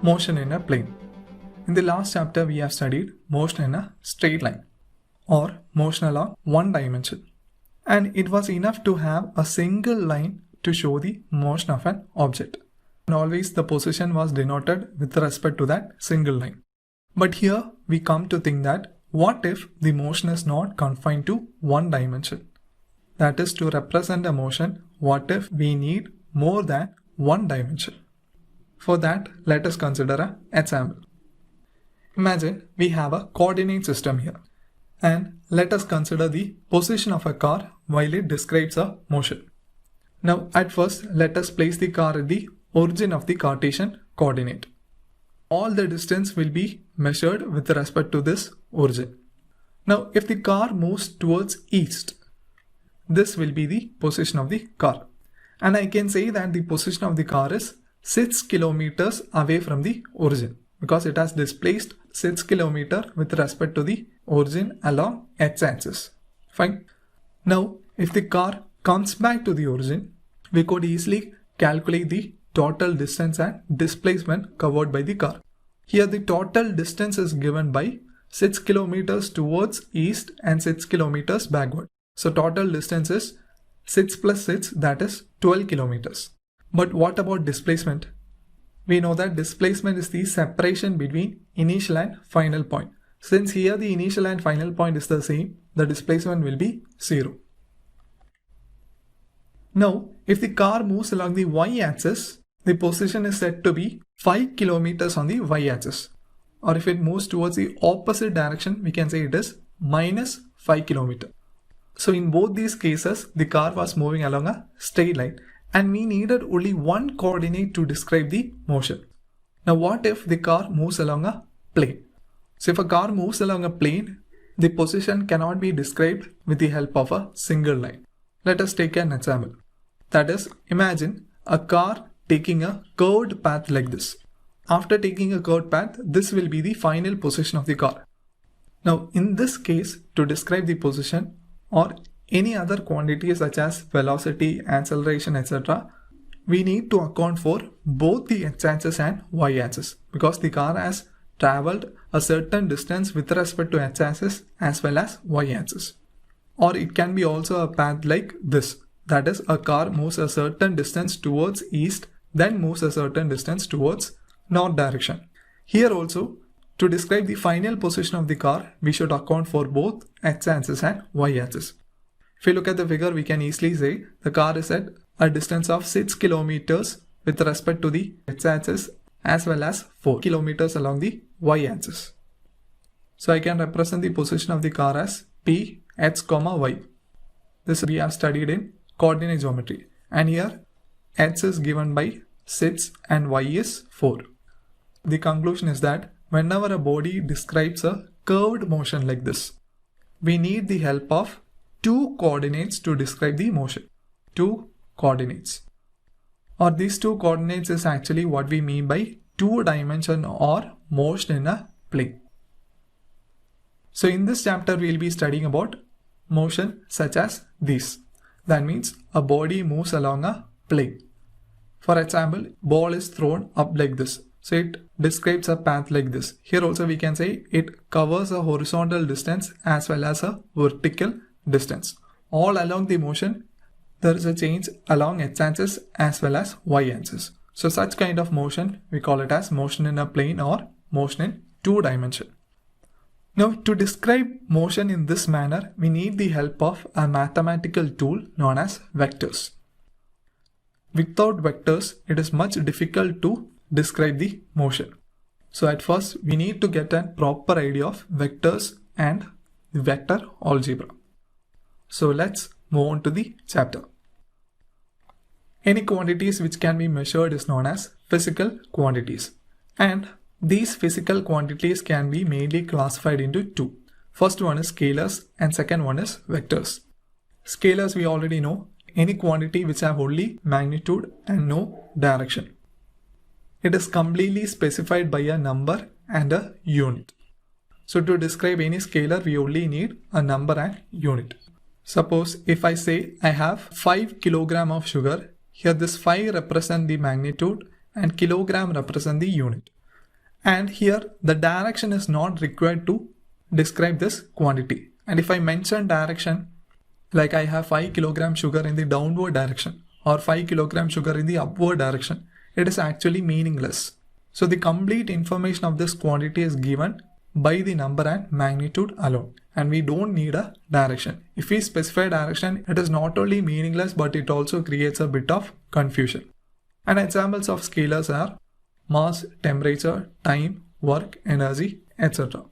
motion in a plane. In the last chapter, we have studied motion in a straight line or motion along one dimension. And it was enough to have a single line to show the motion of an object. And always the position was denoted with respect to that single line. But here we come to think that what if the motion is not confined to one dimension? That is, to represent a motion, what if we need more than one dimension? For that, let us consider an example. Imagine we have a coordinate system here. And let us consider the position of a car while it describes a motion. Now at first, let us place the car at the origin of the Cartesian coordinate. All the distance will be measured with respect to this origin. Now if the car moves towards east, this will be the position of the car. And I can say that the position of the car is 6 kilometers away from the origin, because it has displaced 6 kilometers with respect to the origin along x-axis. Fine. Now, if the car comes back to the origin, we could easily calculate the total distance and displacement covered by the car. Here the total distance is given by 6 kilometers towards east and 6 kilometers backward. So total distance is 6 plus 6, that is 12 kilometers. But what about displacement? We know that displacement is the separation between initial and final point. Since here the initial and final point is the same, the displacement will be 0. Now, if the car moves along the y-axis, the position is said to be 5 kilometers on the y-axis. Or if it moves towards the opposite direction, we can say it is minus 5 kilometers. So in both these cases, the car was moving along a straight line and we needed only one coordinate to describe the motion. Now what if the car moves along a plane? So if a car moves along a plane, the position cannot be described with the help of a single line. Let us take an example. That is, imagine a car taking a curved path like this. After taking a curved path, this will be the final position of the car. Now in this case, to describe the position or any other quantity such as velocity, acceleration, etc., we need to account for both the x-axis and y-axis, because the car has traveled a certain distance with respect to x-axis as well as y-axis. Or it can be also a path like this. That is, a car moves a certain distance towards east, then moves a certain distance towards north direction. Here also, to describe the final position of the car, we should account for both x-axis and y-axis. If we look at the figure, we can easily say the car is at a distance of 6 kilometers with respect to the x-axis as well as 4 kilometers along the y-axis. So I can represent the position of the car as P, x, y. This we have studied in coordinate geometry. And here x is given by 6 and y is 4. The conclusion is that whenever a body describes a curved motion like this, we need the help of two coordinates to describe the motion. Two coordinates. Or these two coordinates is actually what we mean by two dimension or motion in a plane. So in this chapter, we will be studying about motion such as this. That means a body moves along a plane. For example, ball is thrown up like this. So it describes a path like this. Here also we can say it covers a horizontal distance as well as a vertical distance. All along the motion, there is a change along x-axis as well as y-axis. So such kind of motion, we call it as motion in a plane or motion in two dimension. Now to describe motion in this manner, we need the help of a mathematical tool known as vectors. Without vectors, it is much difficult to describe the motion. So at first, we need to get a proper idea of vectors and the vector algebra. So let's move on to the chapter. Any quantities which can be measured is known as physical quantities. And these physical quantities can be mainly classified into two. First one is scalars and second one is vectors. Scalars we already know, any quantity which have only magnitude and no direction. It is completely specified by a number and a unit. So to describe any scalar, we only need a number and unit. Suppose if I say I have 5 kg of sugar, here this 5 represent the magnitude and kilogram represent the unit. And here the direction is not required to describe this quantity. And if I mention direction, like I have 5 kilogram sugar in the downward direction or 5 kilogram sugar in the upward direction, it is actually meaningless. So the complete information of this quantity is given by the number and magnitude alone, and we don't need a direction. If we specify direction, it is not only meaningless but it also creates a bit of confusion. And examples of scalars are mass, temperature, time, work, energy, etc.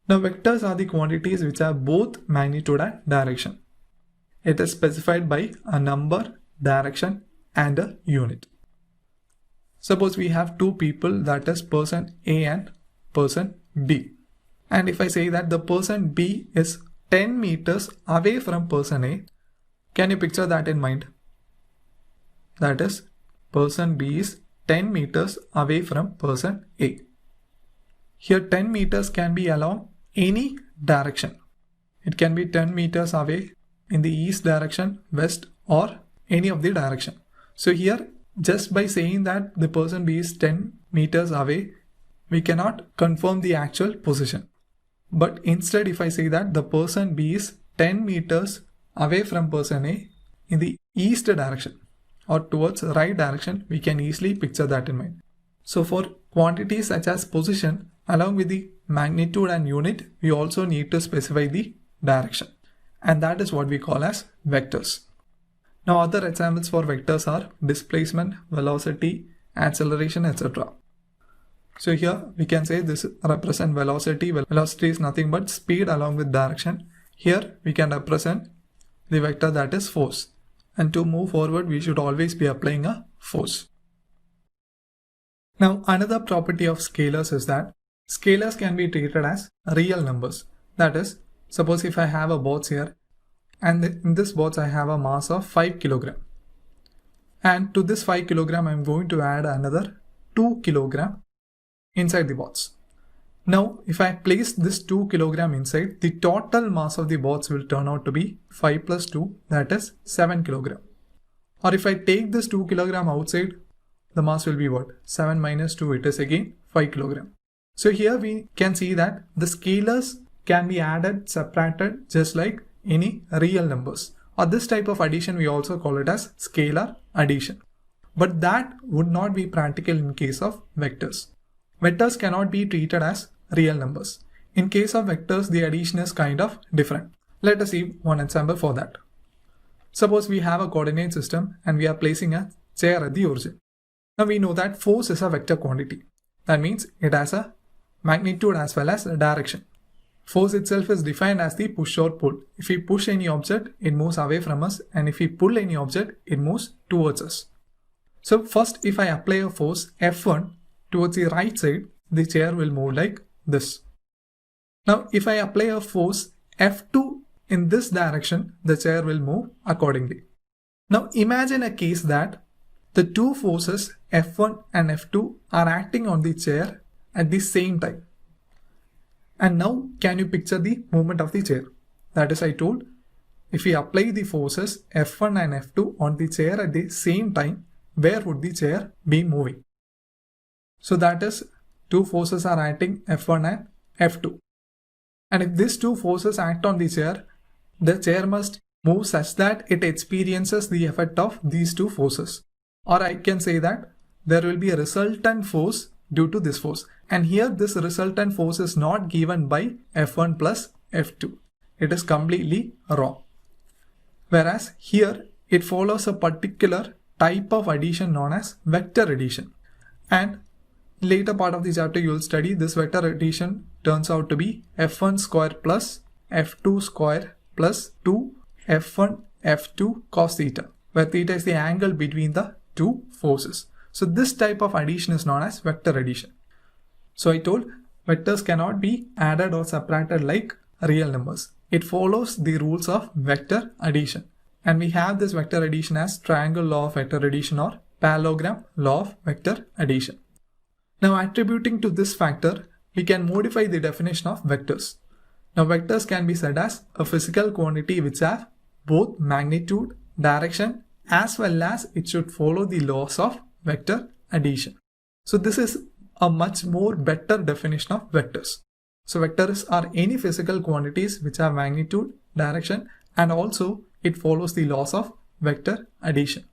Now vectors are the quantities which have both magnitude and direction. It is specified by a number, direction and a unit. Suppose we have two people, that is person A and person B. And if I say that the person B is 10 meters away from person A, can you picture that in mind? That is, person B is 10 meters away from person A. Here 10 meters can be along any direction. It can be 10 meters away in the east direction, west, or any of the direction. So here, just by saying that the person B is 10 meters away, we cannot confirm the actual position. But instead, if I say that the person B is 10 meters away from person A in the east direction or towards right direction, we can easily picture that in mind. So for quantities such as position, along with the magnitude and unit, we also need to specify the direction. And that is what we call as vectors. Now other examples for vectors are displacement, velocity, acceleration, etc. So here we can say this represent velocity. Velocity is nothing but speed along with direction. Here we can represent the vector, that is force. And to move forward, we should always be applying a force. Now another property of scalars is that scalars can be treated as real numbers. That is, suppose if I have a box here, and in this box I have a mass of 5 kilogram. And to this 5 kilogram I am going to add another 2 kilogram inside the box. Now if I place this 2 kilogram inside, the total mass of the box will turn out to be 5 plus 2, that is 7 kilogram. Or if I take this 2 kilogram outside, the mass will be what? 7 minus 2, it is again 5 kilogram. So here we can see that the scalars can be added, subtracted just like any real numbers. Or this type of addition we also call it as scalar addition. But that would not be practical in case of vectors. Vectors cannot be treated as real numbers. In case of vectors, the addition is kind of different. Let us see one example for that. Suppose we have a coordinate system and we are placing a chair at the origin. Now we know that force is a vector quantity. That means it has a magnitude as well as a direction. Force itself is defined as the push or pull. If we push any object, it moves away from us, and if we pull any object, it moves towards us. So first, if I apply a force F1 towards the right side, the chair will move like this. Now if I apply a force F2 in this direction, the chair will move accordingly. Now imagine a case that the two forces F1 and F2 are acting on the chair at the same time. And now can you picture the movement of the chair? That is, I told, if we apply the forces F1 and F2 on the chair at the same time, where would the chair be moving? So that is, two forces are acting, F1 and F2. And if these two forces act on the chair must move such that it experiences the effect of these two forces. Or I can say that there will be a resultant force due to this force. And here this resultant force is not given by F1 plus F2. It is completely wrong. Whereas here it follows a particular type of addition known as vector addition. And later part of the chapter you will study this vector addition turns out to be F1 square plus F2 square plus 2 F1 F2 cos theta, where theta is the angle between the two forces. So this type of addition is known as vector addition. So I told vectors cannot be added or subtracted like real numbers. It follows the rules of vector addition. And we have this vector addition as triangle law of vector addition or parallelogram law of vector addition. Now attributing to this factor, we can modify the definition of vectors. Now vectors can be said as a physical quantity which have both magnitude, direction, as well as it should follow the laws of vector addition. So this is a much more better definition of vectors. So vectors are any physical quantities which have magnitude, direction, and also it follows the laws of vector addition.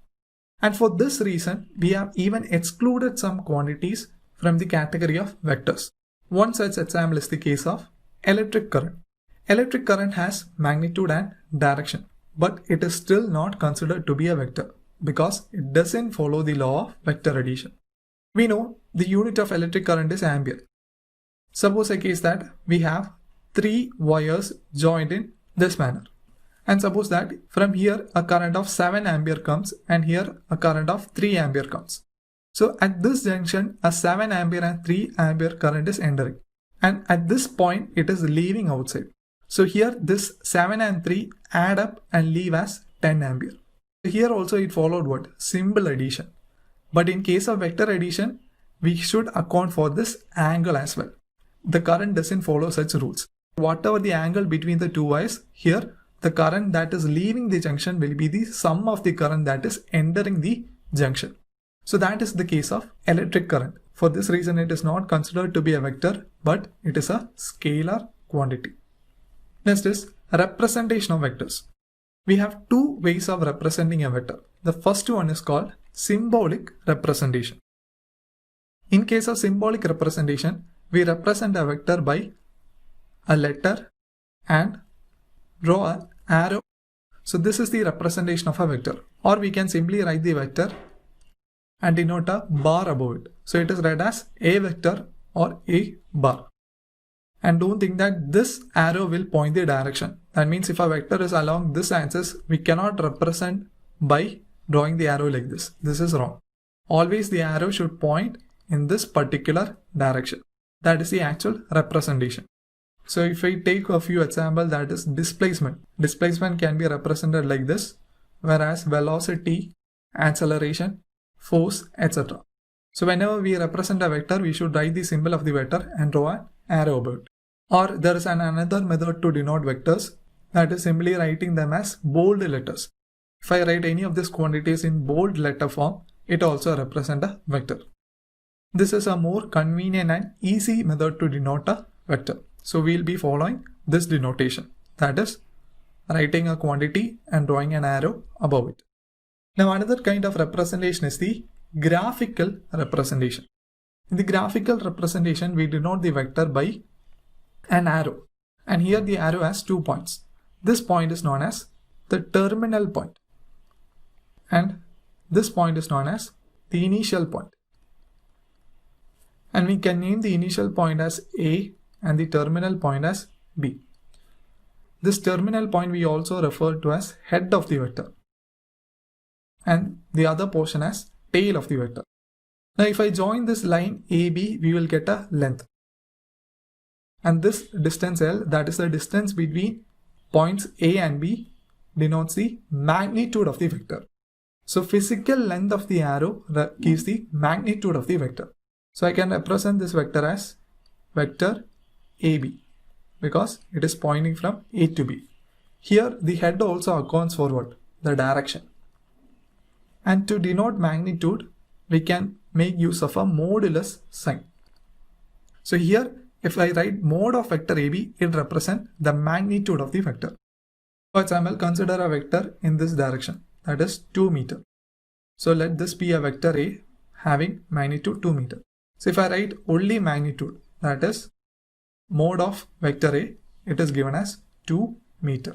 And for this reason, we have even excluded some quantities from the category of vectors. One such example is the case of electric current. Electric current has magnitude and direction, but it is still not considered to be a vector because it doesn't follow the law of vector addition. We know the unit of electric current is ampere. Suppose a case that we have 3 wires joined in this manner. And suppose that from here a current of 7 ampere comes and here a current of 3 ampere comes. So at this junction a 7 ampere and 3 ampere current is entering. And at this point it is leaving outside. So here this 7 and 3 add up and leave as 10 ampere. Here also it followed what? Simple addition. But in case of vector addition, we should account for this angle as well. The current doesn't follow such rules. Whatever the angle between the two wires, here the current that is leaving the junction will be the sum of the current that is entering the junction. So that is the case of electric current. For this reason, it is not considered to be a vector, but it is a scalar quantity. Next is representation of vectors. We have two ways of representing a vector. The first one is called symbolic representation. In case of symbolic representation, we represent a vector by a letter and draw an arrow. So this is the representation of a vector. Or we can simply write the vector and denote a bar above it. So it is read as a vector or a bar. And don't think that this arrow will point the direction. That means if a vector is along this axis, we cannot represent by drawing the arrow like this. This is wrong. Always the arrow should point in this particular direction. That is the actual representation. So if we take a few examples, that is displacement. Displacement can be represented like this, whereas velocity, acceleration, force, etc. So whenever we represent a vector, we should write the symbol of the vector and draw an arrow above it. Or there is another method to denote vectors, that is simply writing them as bold letters. If I write any of these quantities in bold letter form, it also represents a vector. This is a more convenient and easy method to denote a vector. So we will be following this denotation, that is writing a quantity and drawing an arrow above it. Now another kind of representation is the graphical representation. In the graphical representation, we denote the vector by an arrow, and here the arrow has 2 points. This point is known as the terminal point, and this point is known as the initial point. And we can name the initial point as A and the terminal point as B. This terminal point we also refer to as head of the vector, and the other portion as tail of the vector. Now if I join this line AB, we will get a length. And this distance L, that is the distance between points A and B, denotes the magnitude of the vector. So physical length of the arrow gives the magnitude of the vector. So I can represent this vector as vector AB because it is pointing from A to B. Here the head also accounts for what? The direction. And to denote magnitude, we can make use of a modulus sign. So here, if I write mod of vector AB, it represents the magnitude of the vector. For example, consider a vector in this direction, that is 2 meter. So let this be a vector A having magnitude 2 meter. So if I write only magnitude, that is mod of vector A, it is given as 2 meter.